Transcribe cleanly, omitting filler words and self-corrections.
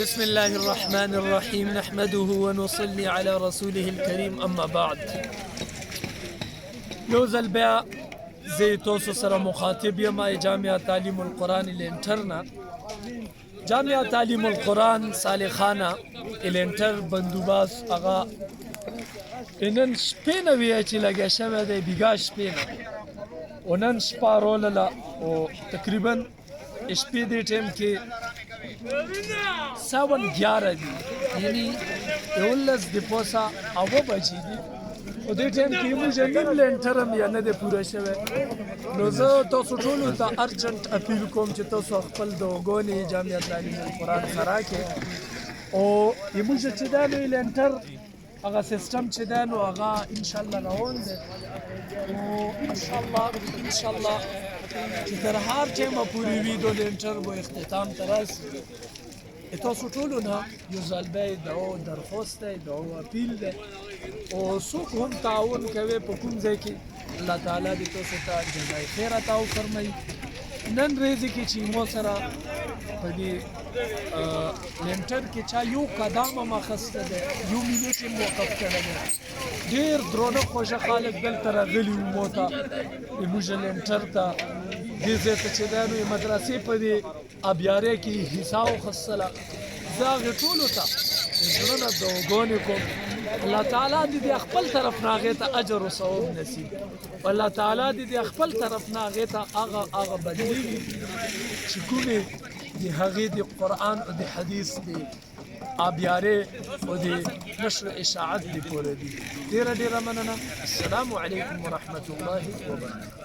بسم الله الرحمن الرحيم نحمده ونصلي على رسوله الكريم أما بعد. يوزل بيع زي توسو سر مخاطب يما جامعة تعليم القرآن الانترنا جامعة تعليم القرآن صالحانه الانتر بندوباس اغا انن شپینا ویا چې لګیا شوی دی بیګا شپینا ونن شپه رولله او تقریبا شپې دې ټیم کې 11 دي یعنی 11 د پوسا اوه بجې دي او دې ټیم کې موږ نیم لنټر هم یا نه دی پوره شوی نو زه تاسو ټولو ته ارجنټ اپیل کوم چې تاسو خپل د وګونې جامعه تعلیم القرآن سره کې او موږ چې دا نوی لنټر هغه سیستم چې دا نو هغه انشاءالله روان دی او انشاءالله چې تر هر ټیمه پورې وي د لنټر به اختتام ته راسي تاسو ټولو نه یو ځل بیا دا درخواست دی دا اپیل دی او څوک هم تعاون کوي په کوم ځای کې الله تعالی دې تاسو ته جزای خیر عطا وفرمایي نن ورځې کې چې مو سره په دې لنټر کې چا یو قدم هم اخیستی دی یو منټ یې موقف کړی دی ډېر درونه خوږه خلک دلته راغلي وو مو ته زموږ لنټر ته دې ځای ته چې دی نو مدرسې په دې ابیارۍ کې حصه واخیستله زه هغې ټولو ته زړه نه دعاګانې کوم الله تعالی دې خپل طرف نه هغې ته اجر و ثواب نصیب الله تعالی دې خپل طرف نه هغې ته هغه بدلېږي چې کومې د هغې د قرآن او د حدیث د ابیارۍ او د نشر اشاعت د پوره دي ډېره مننه السلام علیکم ورحمة الله وبرکاته